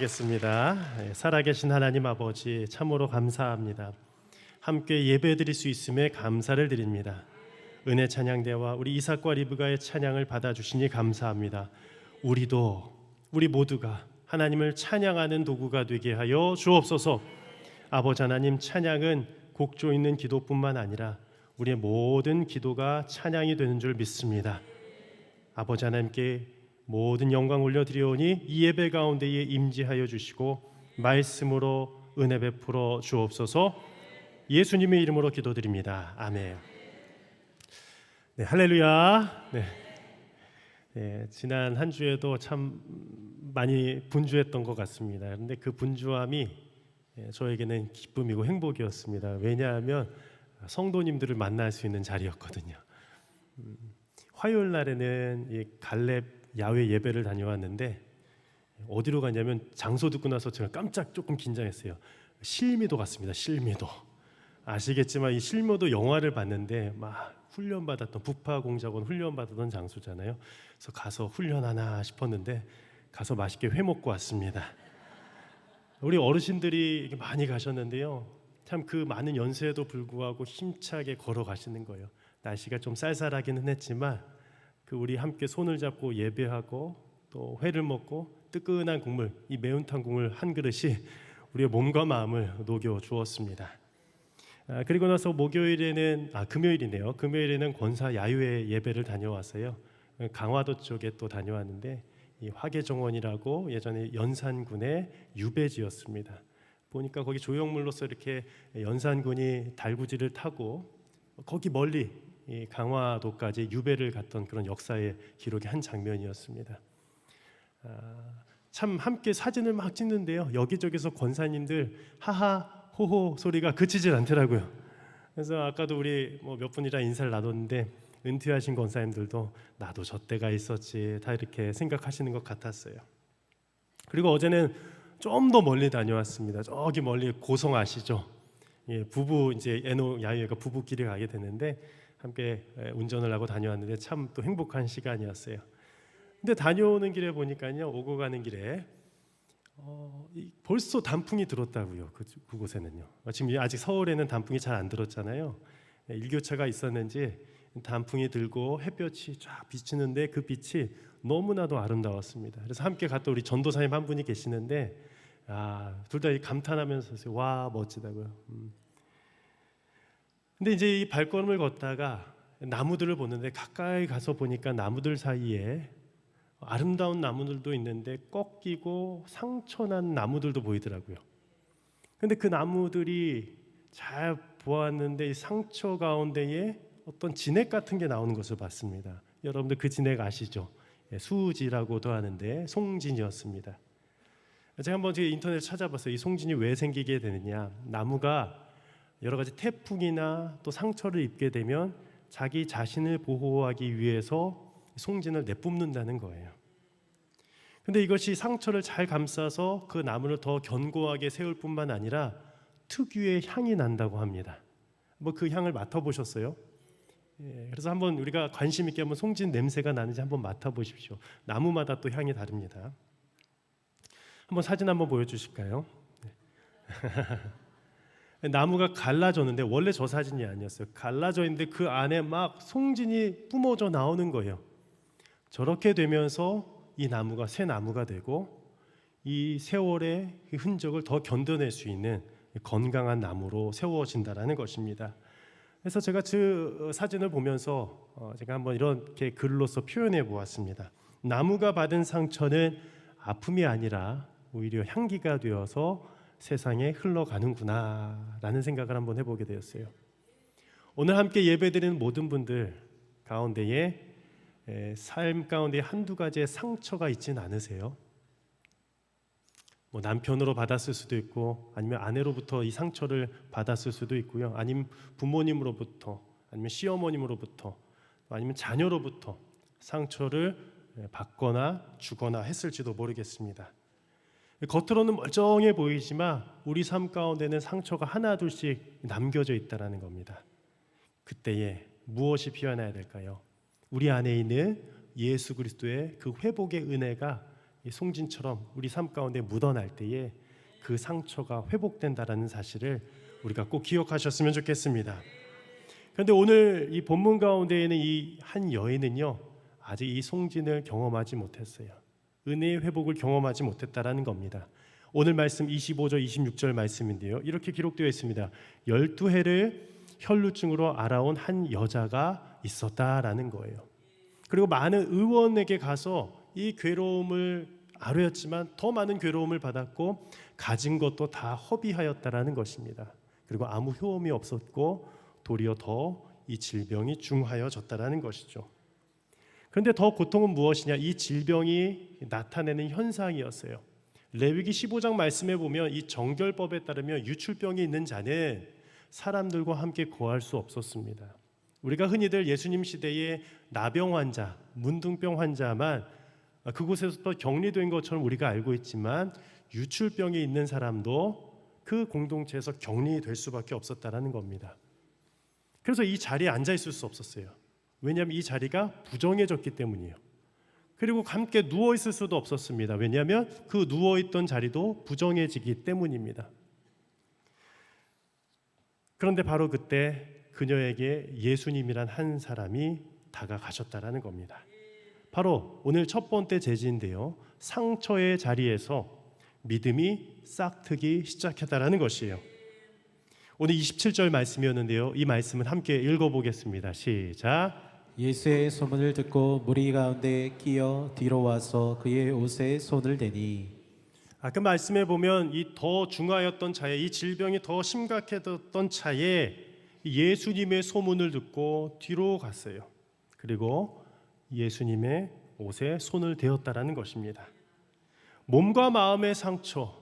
겠습니다. 살아계신 하나님 아버지 참으로 감사합니다. 함께 예배드릴 수 있음에 감사를 드립니다. 은혜 찬양대와 우리 이삭과 리브가의 찬양을 받아주시니 감사합니다. 우리 모두가 하나님을 찬양하는 도구가 되게 하여 주옵소서. 아버지 하나님, 찬양은 곡조 있는 기도뿐만 아니라 우리의 모든 기도가 찬양이 되는 줄 믿습니다. 아버지 하나님께 모든 영광 올려드리오니 이 예배 가운데에 임재하여 주시고 말씀으로 은혜 베풀어 주옵소서. 예수님의 이름으로 기도드립니다. 아멘. 네, 할렐루야. 지난 한 주에도 참 많이 분주했던 것 같습니다. 그런데 그 분주함이 저에게는 기쁨이고 행복이었습니다. 왜냐하면 성도님들을 만날 수 있는 자리였거든요. 화요일 날에는 이 갈렙 야외 예배를 다녀왔는데 어디로 갔냐면, 장소 듣고 나서 제가 깜짝 조금 긴장했어요. 실미도 갔습니다. 실미도. 아시겠지만 이 실미도 영화를 봤는데 막 훈련받았던, 북파공작원 훈련받았던 장소잖아요. 그래서 가서 훈련하나 싶었는데 가서 맛있게 회 먹고 왔습니다. 우리 어르신들이 많이 가셨는데요, 참 그 많은 연세에도 불구하고 힘차게 걸어가시는 거예요. 날씨가 좀 쌀쌀하기는 했지만 우리 함께 손을 잡고 예배하고 또 회를 먹고 뜨끈한 국물, 이 매운탕 국물 한 그릇이 우리의 몸과 마음을 녹여 주었습니다. 그리고 나서 금요일에는 권사 야유회 예배를 다녀왔어요. 강화도 쪽에 또 다녀왔는데 이 화계정원이라고 예전에 연산군의 유배지였습니다. 보니까 거기 조형물로서 이렇게 연산군이 달구지를 타고 거기 멀리 이 강화도까지 유배를 갔던 그런 역사의 기록의 한 장면이었습니다. 참 함께 사진을 막 찍는데요, 여기저기서 권사님들 하하 호호 소리가 그치질 않더라고요. 그래서 아까도 우리 몇 분이랑 인사를 나눴는데 은퇴하신 권사님들도 나도 저 때가 있었지 다 이렇게 생각하시는 것 같았어요. 그리고 어제는 좀 더 멀리 다녀왔습니다. 저기 멀리 고성 아시죠? 부부 이제 애노 야유회가 부부끼리 가게 되는데 함께 운전을 하고 다녀왔는데 참 또 행복한 시간이었어요. 근데 다녀오는 길에 보니까요, 오고 가는 길에 벌써 단풍이 들었다고요. 그곳에는요. 지금 아직 서울에는 단풍이 잘 안 들었잖아요. 일교차가 있었는지 단풍이 들고 햇볕이 쫙 비치는데 그 빛이 너무나도 아름다웠습니다. 그래서 함께 갔던 우리 전도사님 한 분이 계시는데 둘 다 감탄하면서 와 멋지다고요. 근데 이제 이 발걸음을 걷다가 나무들을 보는데 가까이 가서 보니까 나무들 사이에 아름다운 나무들도 있는데 꺾이고 상처난 나무들도 보이더라고요. 근데 그 나무들이 잘 보았는데 이 상처 가운데에 어떤 진액 같은 게 나오는 것을 봤습니다. 여러분들 그 진액 아시죠? 수지라고도 하는데 송진이었습니다. 제가 한번 인터넷 찾아봤어요. 이 송진이 왜 생기게 되느냐. 나무가 여러 가지 태풍이나 또 상처를 입게 되면 자기 자신을 보호하기 위해서 송진을 내뿜는다는 거예요. 근데 이것이 상처를 잘 감싸서 그 나무를 더 견고하게 세울 뿐만 아니라 특유의 향이 난다고 합니다. 그 향을 맡아보셨어요? 그래서 한번 우리가 관심 있게 한번 송진 냄새가 나는지 한번 맡아보십시오. 나무마다 또 향이 다릅니다. 한번 사진 한번 보여주실까요? 나무가 갈라졌는데, 원래 저 사진이 아니었어요. 갈라져 있는데 그 안에 막 송진이 뿜어져 나오는 거예요. 저렇게 되면서 이 나무가 새 나무가 되고 이 세월의 흔적을 더 견뎌낼 수 있는 건강한 나무로 세워진다라는 것입니다. 그래서 제가 그 사진을 보면서 제가 한번 이렇게 글로써 표현해 보았습니다. 나무가 받은 상처는 아픔이 아니라 오히려 향기가 되어서 세상에 흘러가는구나 라는 생각을 한번 해보게 되었어요. 오늘 함께 예배드리는 모든 분들 가운데에 삶 가운데 한두 가지의 상처가 있지는 않으세요? 남편으로 받았을 수도 있고, 아니면 아내로부터 이 상처를 받았을 수도 있고요, 아니면 부모님으로부터, 아니면 시어머님으로부터, 아니면 자녀로부터 상처를 받거나 주거나 했을지도 모르겠습니다. 겉으로는 멀쩡해 보이지만 우리 삶 가운데는 상처가 하나 둘씩 남겨져 있다는 겁니다. 그때에 무엇이 피어나야 될까요? 우리 안에 있는 예수 그리스도의 그 회복의 은혜가 이 송진처럼 우리 삶 가운데 묻어날 때에 그 상처가 회복된다라는 사실을 우리가 꼭 기억하셨으면 좋겠습니다. 그런데 오늘 이 본문 가운데에는 이 한 여인은요, 아직 이 송진을 경험하지 못했어요. 은혜의 회복을 경험하지 못했다라는 겁니다. 오늘 말씀 25절 26절 말씀인데요, 이렇게 기록되어 있습니다. 12해를 혈루증으로 알아온 한 여자가 있었다라는 거예요. 그리고 많은 의원에게 가서 이 괴로움을 아뢰었지만 더 많은 괴로움을 받았고 가진 것도 다 허비하였다라는 것입니다. 그리고 아무 효험이 없었고 도리어 더 이 질병이 중하여졌다라는 것이죠. 그런데 더 고통은 무엇이냐? 이 질병이 나타내는 현상이었어요. 레위기 15장 말씀에 보면 이 정결법에 따르면 유출병이 있는 자는 사람들과 함께 거할 수 없었습니다. 우리가 흔히들 예수님 시대의 나병 환자, 문둥병 환자만 그곳에서 격리된 것처럼 우리가 알고 있지만 유출병이 있는 사람도 그 공동체에서 격리될 수밖에 없었다라는 겁니다. 그래서 이 자리에 앉아 있을 수 없었어요. 왜냐하면 이 자리가 부정해졌기 때문이에요. 그리고 함께 누워 있을 수도 없었습니다. 왜냐하면 그 누워 있던 자리도 부정해지기 때문입니다. 그런데 바로 그때 그녀에게 예수님이란 한 사람이 다가가셨다라는 겁니다. 바로 오늘 첫 번째 제지인데요, 상처의 자리에서 믿음이 싹트기 시작했다라는 것이에요. 오늘 27절 말씀이었는데요, 이 말씀은 함께 읽어보겠습니다. 시작. 예수의 소문을 듣고 무리 가운데 끼어 뒤로 와서 그의 옷에 손을 대니. 아까 말씀에 보면 이 더 중하였던 차에, 이 질병이 더 심각해졌던 차에 예수님의 소문을 듣고 뒤로 갔어요. 그리고 예수님의 옷에 손을 대었다라는 것입니다. 몸과 마음의 상처,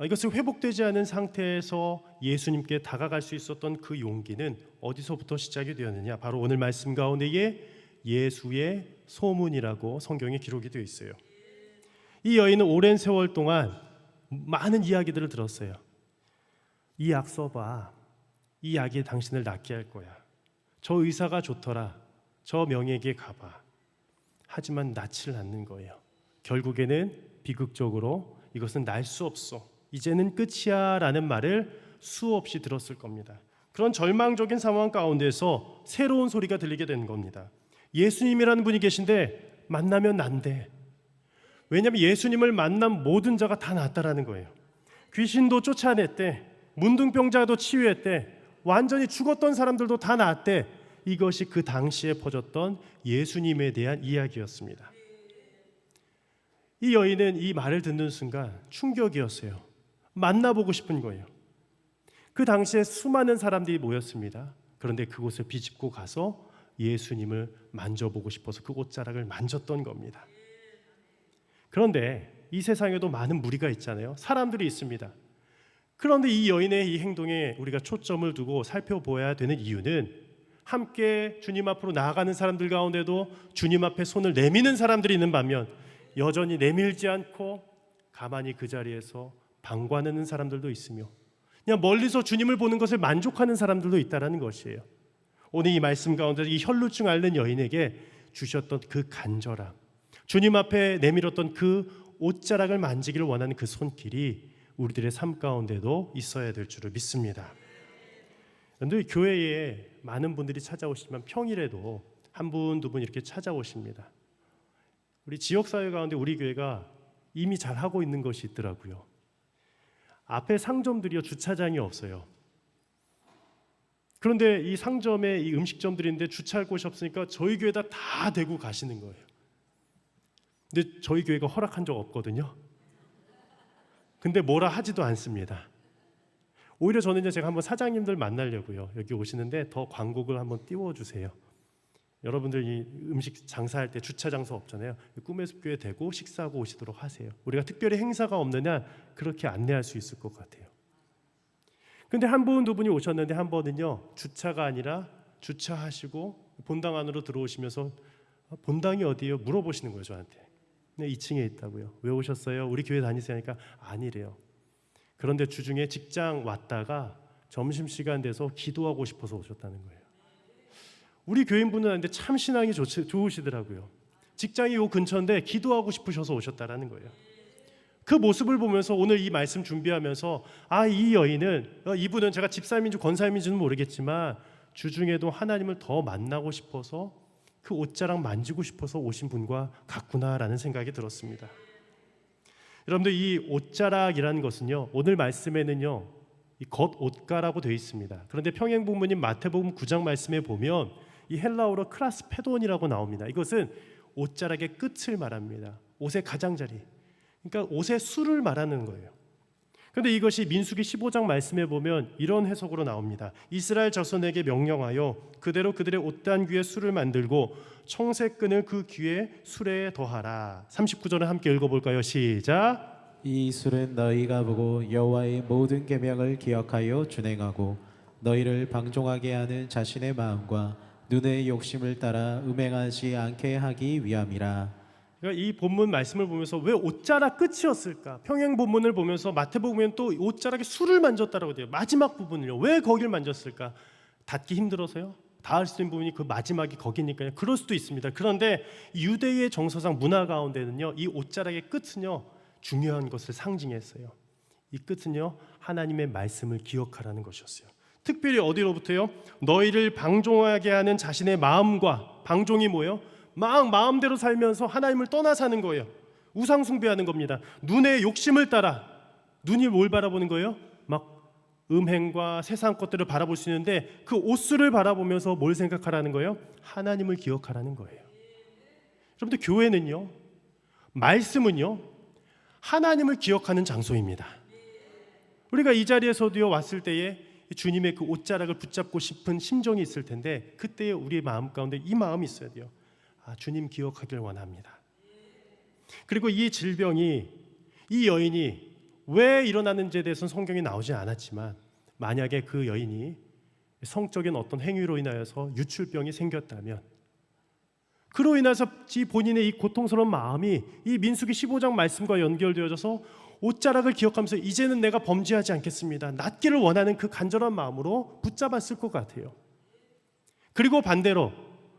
이것이 회복되지 않은 상태에서 예수님께 다가갈 수 있었던 그 용기는 어디서부터 시작이 되었느냐? 바로 오늘 말씀 가운데에 예수의 소문이라고 성경에 기록이 되어 있어요. 이 여인은 오랜 세월 동안 많은 이야기들을 들었어요. 이 약 써봐. 이 약이 당신을 낫게 할 거야. 저 의사가 좋더라. 저 명의에게 가봐. 하지만 낫지를 않는 거예요. 결국에는 비극적으로 이것은 날 수 없어. 이제는 끝이야 라는 말을 수없이 들었을 겁니다. 그런 절망적인 상황 가운데서 새로운 소리가 들리게 되는 겁니다. 예수님이라는 분이 계신데 만나면 난대. 왜냐하면 예수님을 만난 모든 자가 다 낫다라는 거예요. 귀신도 쫓아냈대, 문둥병자도 치유했대, 완전히 죽었던 사람들도 다 낫대. 이것이 그 당시에 퍼졌던 예수님에 대한 이야기였습니다. 이 여인은 이 말을 듣는 순간 충격이었어요. 만나보고 싶은 거예요. 그 당시에 수많은 사람들이 모였습니다. 그런데 그곳을 비집고 가서 예수님을 만져보고 싶어서 그 옷자락을 만졌던 겁니다. 그런데 이 세상에도 많은 무리가 있잖아요. 사람들이 있습니다. 그런데 이 여인의 이 행동에 우리가 초점을 두고 살펴보아야 되는 이유는 함께 주님 앞으로 나아가는 사람들 가운데도 주님 앞에 손을 내미는 사람들이 있는 반면 여전히 내밀지 않고 가만히 그 자리에서 방관하는 사람들도 있으며 그냥 멀리서 주님을 보는 것을 만족하는 사람들도 있다는 것이에요. 오늘 이 말씀 가운데 이 혈루증 앓는 여인에게 주셨던 그 간절함, 주님 앞에 내밀었던 그 옷자락을 만지기를 원하는 그 손길이 우리들의 삶 가운데도 있어야 될 줄을 믿습니다. 그런데 교회에 많은 분들이 찾아오시지만 평일에도 한 분, 두 분 이렇게 찾아오십니다. 우리 지역사회 가운데 우리 교회가 이미 잘하고 있는 것이 있더라고요. 앞에 상점들이요, 주차장이 없어요. 그런데 이 상점에 이 음식점들이 있는데 주차할 곳이 없으니까 저희 교회다 다 대고 가시는 거예요. 근데 저희 교회가 허락한 적 없거든요. 근데 뭐라 하지도 않습니다. 오히려 저는 제가 한번 사장님들 만나려고요. 여기 오시는데 더 광고를 한번 띄워주세요. 여러분들 이 음식 장사할 때 주차 장소 없잖아요. 꿈의 숲교회 대고 식사하고 오시도록 하세요. 우리가 특별히 행사가 없는 한 그렇게 안내할 수 있을 것 같아요. 근데 한 분, 두 분이 오셨는데 한 번은요, 주차가 아니라 주차하시고 본당 안으로 들어오시면서 본당이 어디예요? 물어보시는 거예요, 저한테. 네, 2층에 있다고요. 왜 오셨어요? 우리 교회 다니세요? 하니까 아니래요. 그런데 주중에 직장 왔다가 점심시간 돼서 기도하고 싶어서 오셨다는 거예요. 우리 교인분은 아닌데 참 신앙이 좋으시더라고요. 직장이 요 근처인데 기도하고 싶으셔서 오셨다라는 거예요. 그 모습을 보면서 오늘 이 말씀 준비하면서 이 여인은 이분은 제가 집사님인지 권사님인지는 모르겠지만 주중에도 하나님을 더 만나고 싶어서 그 옷자락 만지고 싶어서 오신 분과 같구나라는 생각이 들었습니다. 여러분들 이 옷자락이라는 것은요, 오늘 말씀에는요 이 겉옷가라고 되어 있습니다. 그런데 평행본문인 마태복음 9장 말씀에 보면 이 헬라어로 크라스페돈이라고 나옵니다. 이것은 옷자락의 끝을 말합니다. 옷의 가장자리, 그러니까 옷의 술을 말하는 거예요. 그런데 이것이 민수기 15장 말씀에 보면 이런 해석으로 나옵니다. 이스라엘 자손에게 명령하여 그대로 그들의 옷단귀에 술을 만들고 청색끈을 그 귀에 술에 더하라. 39절을 함께 읽어볼까요? 시작. 이 술은 너희가 보고 여호와의 모든 계명을 기억하여 준행하고 너희를 방종하게 하는 자신의 마음과 눈의 욕심을 따라 음행하지 않게 하기 위함이라. 그러니까 이 본문 말씀을 보면서 왜 옷자락 끝이었을까? 평행 본문을 보면서 마태복음에는 또 옷자락에 술을 만졌다라고 돼요. 마지막 부분을요. 왜 거길 만졌을까? 닫기 힘들어서요? 닿을 수 있는 부분이 그 마지막이 거기니까요. 그럴 수도 있습니다. 그런데 유대의 정서상 문화 가운데는요, 이 옷자락의 끝은요 중요한 것을 상징했어요. 이 끝은요 하나님의 말씀을 기억하라는 것이었어요. 특별히 어디로부터요? 너희를 방종하게 하는 자신의 마음과, 방종이 뭐예요? 마음대로 살면서 하나님을 떠나 사는 거예요. 우상 숭배하는 겁니다. 눈의 욕심을 따라, 눈이 뭘 바라보는 거예요? 막 음행과 세상 것들을 바라볼 수 있는데 그 옷술을 바라보면서 뭘 생각하라는 거예요? 하나님을 기억하라는 거예요. 여러분들 교회는요, 말씀은요 하나님을 기억하는 장소입니다. 우리가 이 자리에서도요 왔을 때에 주님의 그 옷자락을 붙잡고 싶은 심정이 있을 텐데 그때에 우리의 마음 가운데 이 마음이 있어야 돼요. 주님 기억하길 원합니다. 그리고 이 질병이, 이 여인이 왜 일어나는지에 대해서는 성경에 나오지 않았지만 만약에 그 여인이 성적인 어떤 행위로 인하여서 유출병이 생겼다면 그로 인해서 본인의 이 고통스러운 마음이 이 민수기 15장 말씀과 연결되어져서 옷자락을 기억하면서 이제는 내가 범죄하지 않겠습니다, 낫기를 원하는 그 간절한 마음으로 붙잡았을 것 같아요. 그리고 반대로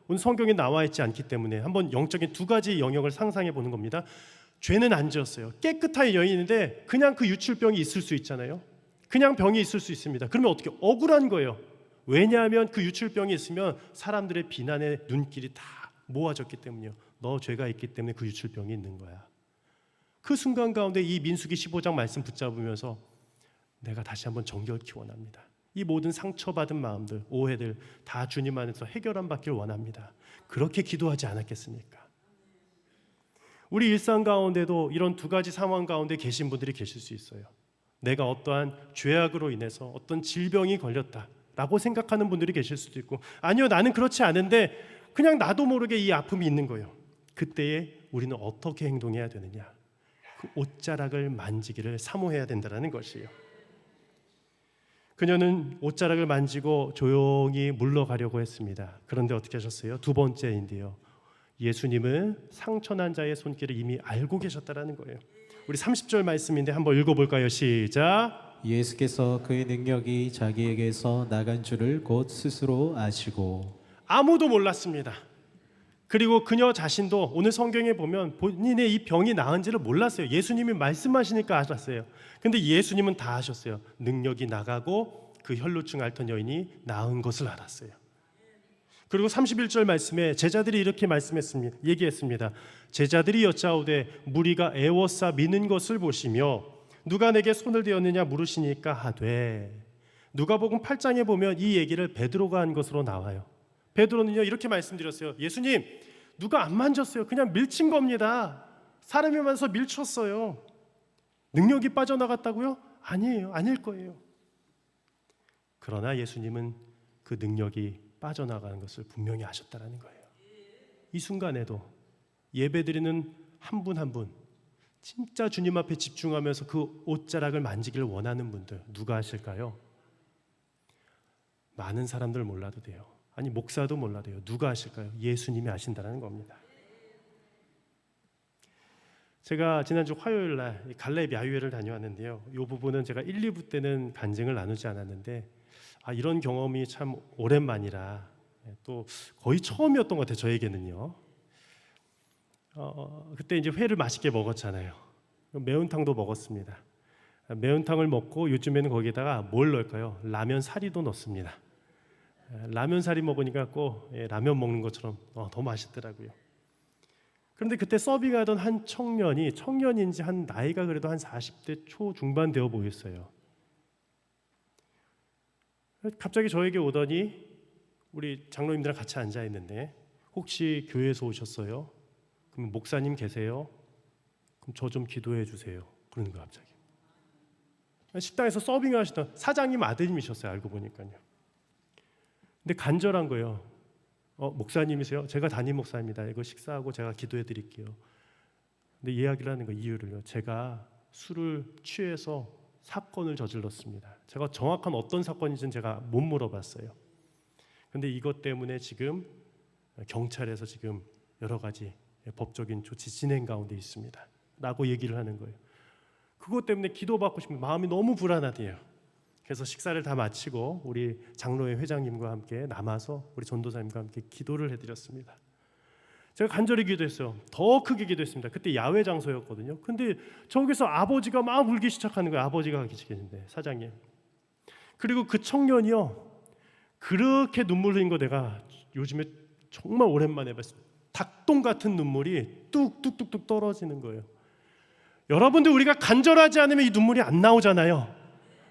오늘 성경에 나와 있지 않기 때문에 한번 영적인 두 가지 영역을 상상해 보는 겁니다. 죄는 안 지었어요. 깨끗한 여인인데 그냥 그 유출병이 있을 수 있잖아요. 그냥 병이 있을 수 있습니다. 그러면 어떻게? 억울한 거예요. 왜냐하면 그 유출병이 있으면 사람들의 비난의 눈길이 다 모아졌기 때문이요. 너 죄가 있기 때문에 그 유출병이 있는 거야. 그 순간 가운데 이 민수기 15장 말씀 붙잡으면서 내가 다시 한번 정결케 원합니다. 이 모든 상처받은 마음들, 오해들 다 주님 안에서 해결함 받길 원합니다. 그렇게 기도하지 않았겠습니까? 우리 일상 가운데도 이런 두 가지 상황 가운데 계신 분들이 계실 수 있어요. 내가 어떠한 죄악으로 인해서 어떤 질병이 걸렸다라고 생각하는 분들이 계실 수도 있고, 아니요 나는 그렇지 않은데 그냥 나도 모르게 이 아픔이 있는 거예요. 그때에 우리는 어떻게 행동해야 되느냐? 그 옷자락을 만지기를 사모해야 된다는 것이에요. 그녀는 옷자락을 만지고 조용히 물러가려고 했습니다. 그런데 어떻게 하셨어요? 두 번째인데요, 예수님은 상처난 자의 손길을 이미 알고 계셨다라는 거예요. 우리 30절 말씀인데 한번 읽어볼까요? 시작. 예수께서 그의 능력이 자기에게서 나간 줄을 곧 스스로 아시고. 아무도 몰랐습니다. 그리고 그녀 자신도 오늘 성경에 보면 본인의 이 병이 나은지를 몰랐어요. 예수님이 말씀하시니까 알았어요. 근데 예수님은 다 아셨어요. 능력이 나가고 그 혈루증 앓던 여인이 나은 것을 알았어요. 그리고 31절 말씀에 제자들이 이렇게 얘기했습니다. 제자들이 여짜오되 무리가 애워싸 미는 것을 보시며 누가 내게 손을 대었느냐 물으시니까 하되. 누가복음 8장에 보면 이 얘기를 베드로가 한 것으로 나와요. 베드로는요 이렇게 말씀드렸어요. 예수님, 누가 안 만졌어요. 그냥 밀친 겁니다. 사람이 많아서 밀쳤어요. 능력이 빠져나갔다고요? 아니에요. 아닐 거예요. 그러나 예수님은 그 능력이 빠져나가는 것을 분명히 아셨다는 거예요. 이 순간에도 예배드리는 한 분 한 분, 진짜 주님 앞에 집중하면서 그 옷자락을 만지기를 원하는 분들 누가 하실까요? 많은 사람들 몰라도 돼요. 아니 목사도 몰라도 돼요. 누가 하실까요? 예수님이 아신다는 겁니다. 제가 지난주 화요일 날 갈렙 야유회를 다녀왔는데요. 이 부분은 제가 1, 2부 때는 간증을 나누지 않았는데 이런 경험이 참 오랜만이라 또 거의 처음이었던 것 같아요. 저에게는요. 그때 이제 회를 맛있게 먹었잖아요. 매운탕도 먹었습니다. 매운탕을 먹고 요즘에는 거기다가 뭘 넣을까요? 라면 사리도 넣습니다. 라면 사리 먹으니까 꼭 라면 먹는 것처럼 더 맛있더라고요. 그런데 그때 서빙하던 한 청년인지 한 나이가 그래도 한 40대 초중반 되어 보였어요. 갑자기 저에게 오더니 우리 장로님들이랑 같이 앉아 있는데 혹시 교회에서 오셨어요? 그럼 목사님 계세요? 그럼 저 좀 기도해 주세요. 그러는 거예요 갑자기. 식당에서 서빙을 하시던 사장님 아드님이셨어요. 알고 보니까요. 근데 간절한 거예요. 목사님이세요? 제가 담임 목사입니다. 이거 식사하고 제가 기도해 드릴게요. 근데 이야기를 하는 거 이유를요. 제가 술을 취해서 사건을 저질렀습니다. 제가 정확한 어떤 사건인지는 제가 못 물어봤어요. 근데 이것 때문에 지금 경찰에서 지금 여러 가지 법적인 조치 진행 가운데 있습니다. 라고 얘기를 하는 거예요. 그것 때문에 기도받고 싶은 마음이 너무 불안하대요. 그래서 식사를 다 마치고 우리 장로회 회장님과 함께 남아서 우리 전도사님과 함께 기도를 해드렸습니다. 제가 간절히 기도했어요. 더 크게 기도했습니다. 그때 야외 장소였거든요. 근데 저기서 아버지가 막 울기 시작하는 거예요. 아버지가 계시는데 사장님. 그리고 그 청년이요. 그렇게 눈물 흘린 거 내가 요즘에 정말 오랜만에 봤어요. 닭똥 같은 눈물이 뚝뚝뚝뚝 떨어지는 거예요. 여러분들 우리가 간절하지 않으면 이 눈물이 안 나오잖아요.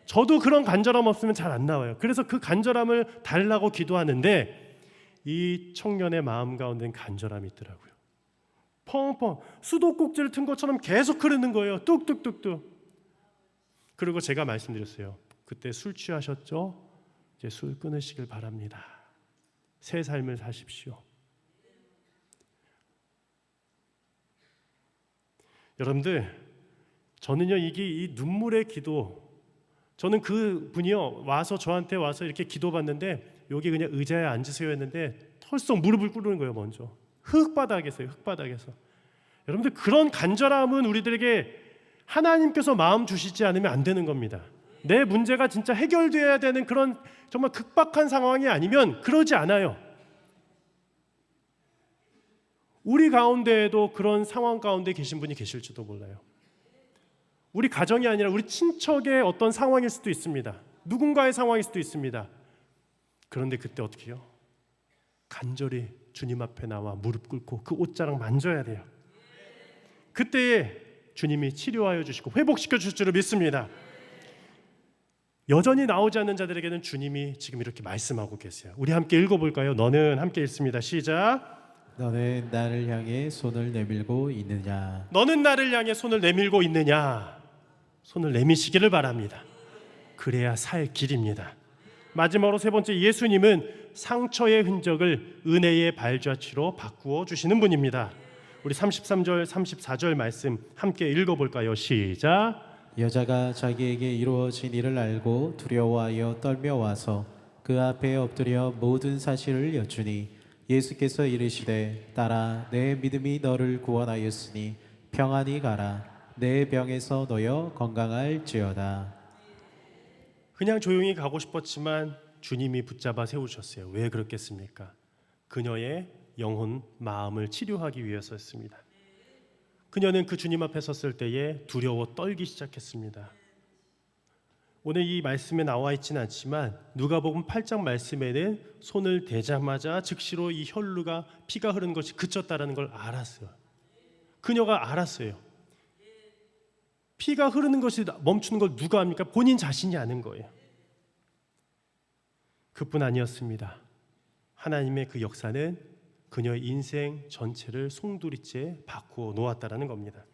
저도 그런 간절함 없으면 잘 안 나와요. 그래서 그 간절함을 달라고 기도하는데 이 청년의 마음 가운데는 간절함이 있더라고요. 펑펑 수도꼭지를 튼 것처럼 계속 흐르는 거예요. 뚝뚝뚝뚝. 그리고 제가 말씀드렸어요. 그때 술 취하셨죠? 이제 술 끊으시길 바랍니다. 새 삶을 사십시오. 여러분들, 저는요 이 눈물의 기도, 저는 그 분이요 저한테 와서 이렇게 기도받는데 여기 그냥 의자에 앉으세요 했는데 털썩 무릎을 꿇는 거예요. 먼저 흙바닥에서요. 흙바닥에서. 여러분들 그런 간절함은 우리들에게 하나님께서 마음 주시지 않으면 안 되는 겁니다. 내 문제가 진짜 해결돼야 되는 그런 정말 급박한 상황이 아니면 그러지 않아요. 우리 가운데에도 그런 상황 가운데 계신 분이 계실지도 몰라요. 우리 가정이 아니라 우리 친척의 어떤 상황일 수도 있습니다. 누군가의 상황일 수도 있습니다. 그런데 그때 어떻게 해요? 간절히 주님 앞에 나와 무릎 꿇고 그 옷자락 만져야 돼요. 그때에 주님이 치료하여 주시고 회복시켜 주실 줄을 믿습니다. 여전히 나오지 않는 자들에게는 주님이 지금 이렇게 말씀하고 계세요. 우리 함께 읽어볼까요? 너는 함께 읽습니다. 시작. 너는 나를 향해 손을 내밀고 있느냐? 너는 나를 향해 손을 내밀고 있느냐? 손을 내미시기를 바랍니다. 그래야 살 길입니다. 마지막으로 세 번째, 예수님은 상처의 흔적을 은혜의 발자취로 바꾸어 주시는 분입니다. 우리 33절 34절 말씀 함께 읽어볼까요? 시작. 여자가 자기에게 이루어진 일을 알고 두려워하여 떨며 와서 그 앞에 엎드려 모든 사실을 여쭈니 예수께서 이르시되 딸아 내 믿음이 너를 구원하였으니 평안히 가라 내 병에서 놓여 건강할지어다. 그냥 조용히 가고 싶었지만 주님이 붙잡아 세우셨어요. 왜 그렇겠습니까? 그녀의 영혼 마음을 치료하기 위해서였습니다. 그녀는 그 주님 앞에 섰을 때에 두려워 떨기 시작했습니다. 오늘 이 말씀에 나와 있지는 않지만 누가복음 8장 말씀에는 손을 대자마자 즉시로 이 혈루가 피가 흐르는 것이 그쳤다라는 걸 알았어요. 그녀가 알았어요. 피가 흐르는 것이 멈추는 걸 누가 합니까? 본인 자신이 아는 거예요. 그뿐 아니었습니다. 하나님의 그 역사는 그녀의 인생 전체를 송두리째 바꾸어 놓았다라는 겁니다.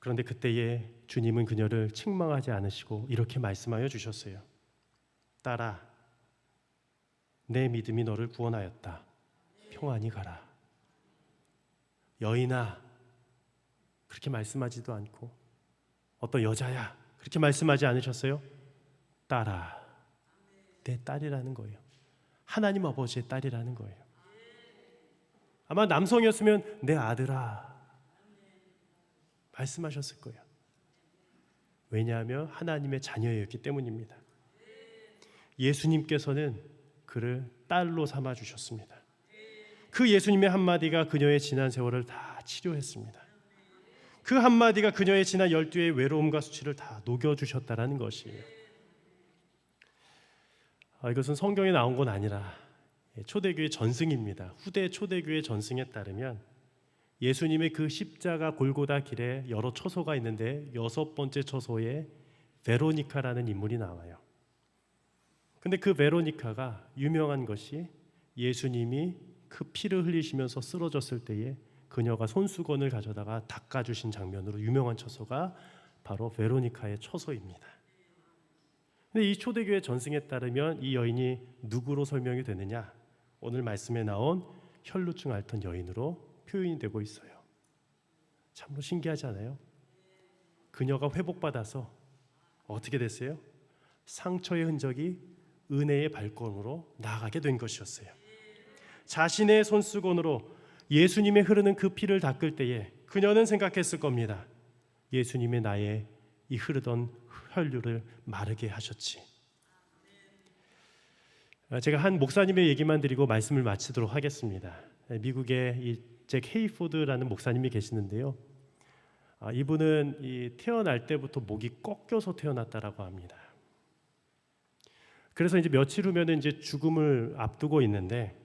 그런데 그때에 주님은 그녀를 책망하지 않으시고 이렇게 말씀하여 주셨어요. 딸아, 내 믿음이 너를 구원하였다. 평안히 가라. 여인아, 그렇게 말씀하지도 않고 어떤 여자야, 그렇게 말씀하지 않으셨어요? 딸아, 내 딸이라는 거예요. 하나님 아버지의 딸이라는 거예요. 아마 남성이었으면 내 아들아 말씀하셨을 거예요. 왜냐하면 하나님의 자녀였기 때문입니다. 예수님께서는 그를 딸로 삼아 주셨습니다. 그 예수님의 한마디가 그녀의 지난 세월을 다 치료했습니다. 그 한마디가 그녀의 지난 12회의 외로움과 수치를 다 녹여주셨다라는 것이에요. 이것은 성경에 나온 건 아니라 초대교회 전승입니다. 후대 초대교회 전승에 따르면 예수님의 그 십자가 골고다 길에 여러 처소가 있는데 6번째 처소에 베로니카라는 인물이 나와요. 근데 그 베로니카가 유명한 것이 예수님이 그 피를 흘리시면서 쓰러졌을 때에 그녀가 손수건을 가져다가 닦아주신 장면으로 유명한 처소가 바로 베로니카의 처소입니다. 근데 이 초대교회 전승에 따르면 이 여인이 누구로 설명이 되느냐? 오늘 말씀에 나온 혈루증 앓던 여인으로 표현이 되고 있어요. 참으로 신기하지 않아요? 그녀가 회복받아서 어떻게 됐어요? 상처의 흔적이 은혜의 발걸음으로 나아가게 된 것이었어요. 자신의 손수건으로 예수님의 흐르는 그 피를 닦을 때에 그녀는 생각했을 겁니다. 예수님의 나의 이 흐르던 혈류를 마르게 하셨지. 제가 한 목사님의 얘기만 드리고 말씀을 마치도록 하겠습니다. 미국의 이 잭 헤이포드라는 목사님이 계시는데요. 이분은 태어날 때부터 목이 꺾여서 태어났다라고 합니다. 그래서 이제 며칠 후면 이제 죽음을 앞두고 있는데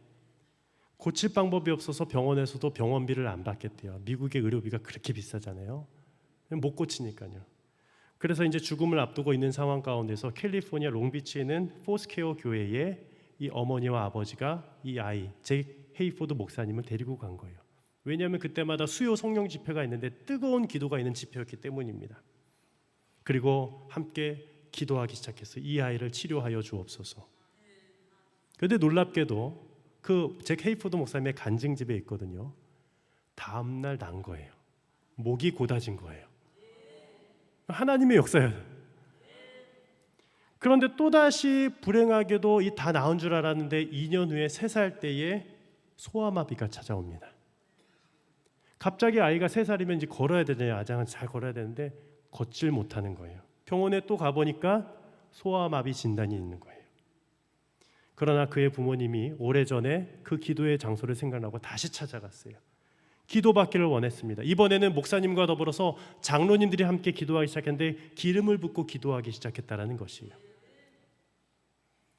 고칠 방법이 없어서 병원에서도 병원비를 안 받겠대요. 미국의 의료비가 그렇게 비싸잖아요. 못 고치니까요. 그래서 이제 죽음을 앞두고 있는 상황 가운데서 캘리포니아 롱비치에 있는 포스케어 교회에 이 어머니와 아버지가 이 아이 잭 헤이포드 목사님을 데리고 간 거예요. 왜냐하면 그때마다 수요 성령 집회가 있는데 뜨거운 기도가 있는 집회였기 때문입니다. 그리고 함께 기도하기 시작했어요. 이 아이를 치료하여 주옵소서. 그런데 놀랍게도 그 잭 헤이포드 목사님의 간증집에 있거든요. 다음 날 난 거예요. 목이 곧아진 거예요. 하나님의 역사예요. 그런데 또다시 불행하게도 이 다 나은 줄 알았는데 2년 후에 3살 때에 소아마비가 찾아옵니다. 갑자기 아이가 3살이면 이제 걸어야 되잖아요. 아장은 잘 걸어야 되는데 걷질 못하는 거예요. 병원에 또 가보니까 소아마비 진단이 있는 거예요. 그러나 그의 부모님이 오래전에 그 기도의 장소를 생각나고 다시 찾아갔어요. 기도받기를 원했습니다. 이번에는 목사님과 더불어서 장로님들이 함께 기도하기 시작했는데 기름을 붓고 기도하기 시작했다라는 것이에요.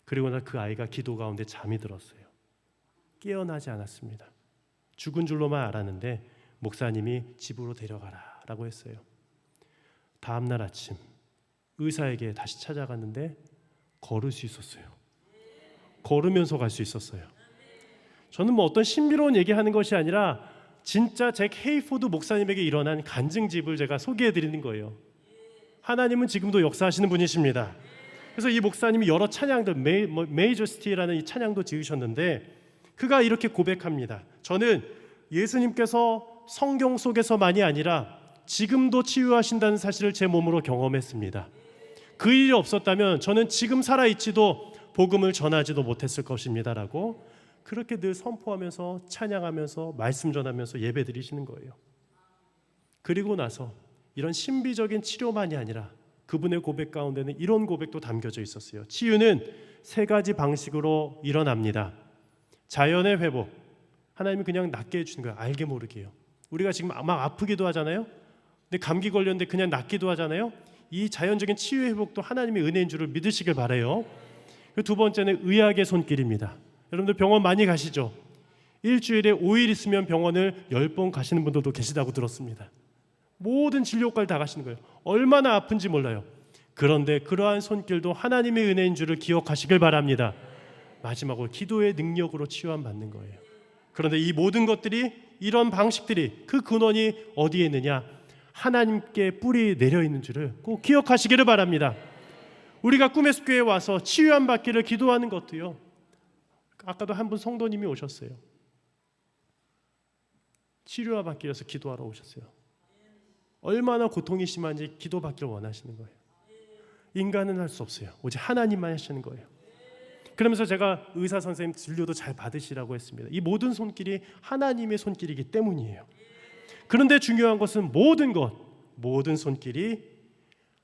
그리고 나 그 아이가 기도 가운데 잠이 들었어요. 깨어나지 않았습니다. 죽은 줄로만 알았는데 목사님이 집으로 데려가라 라고 했어요. 다음 날 아침 의사에게 다시 찾아갔는데 걸을 수 있었어요. 걸으면서 갈 수 있었어요. 저는 뭐 어떤 신비로운 얘기하는 것이 아니라 진짜 잭 헤이포드 목사님에게 일어난 간증집을 제가 소개해드리는 거예요. 하나님은 지금도 역사하시는 분이십니다. 그래서 이 목사님이 여러 찬양들 메이저스티라는 이 찬양도 지으셨는데 그가 이렇게 고백합니다. 저는 예수님께서 성경 속에서만이 아니라 지금도 치유하신다는 사실을 제 몸으로 경험했습니다. 그 일이 없었다면 저는 지금 살아있지도 복음을 전하지도 못했을 것입니다 라고 그렇게 늘 선포하면서 찬양하면서 말씀 전하면서 예배 드리시는 거예요. 그리고 나서 이런 신비적인 치료만이 아니라 그분의 고백 가운데는 이런 고백도 담겨져 있었어요. 치유는 3가지 방식으로 일어납니다. 자연의 회복, 하나님이 그냥 낫게 해주는 거예요. 알게 모르게요. 우리가 지금 막 아프기도 하잖아요. 근데 감기 걸렸는데 그냥 낫기도 하잖아요. 이 자연적인 치유 회복도 하나님의 은혜인 줄을 믿으시길 바라요. 두 번째는 의학의 손길입니다. 여러분들 병원 많이 가시죠? 일주일에 5일 있으면 병원을 10번 가시는 분들도 계시다고 들었습니다. 모든 진료과를 다 가시는 거예요. 얼마나 아픈지 몰라요. 그런데 그러한 손길도 하나님의 은혜인 줄을 기억하시길 바랍니다. 마지막으로 기도의 능력으로 치유함 받는 거예요. 그런데 이 모든 것들이 이런 방식들이 그 근원이 어디에 있느냐? 하나님께 뿌리 내려 있는 줄을 꼭 기억하시기를 바랍니다. 우리가 꿈의 숲교회에 와서 치유함 받기를 기도하는 것도요. 아까도 한 분 성도님이 오셨어요. 치료와 받기 위해서 기도하러 오셨어요. 얼마나 고통이 심한지 기도받기를 원하시는 거예요. 인간은 할 수 없어요. 오직 하나님만 하시는 거예요. 그러면서 제가 의사 선생님 진료도 잘 받으시라고 했습니다. 이 모든 손길이 하나님의 손길이기 때문이에요. 그런데 중요한 것은 모든 손길이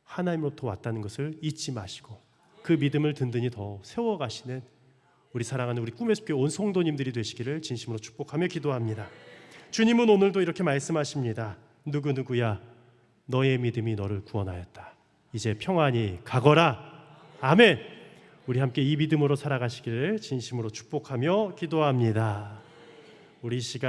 하나님으로부터 왔다는 것을 잊지 마시고 그 믿음을 든든히 더 세워가시는 우리 사랑하는 우리 꿈의 숲교회 온 성도님들이 되시기를 진심으로 축복하며 기도합니다. 주님은 오늘도 이렇게 말씀하십니다. 누구누구야 너의 믿음이 너를 구원하였다. 이제 평안히 가거라. 아멘. 우리 함께 이 믿음으로 살아가시기를 진심으로 축복하며 기도합니다. 우리 시간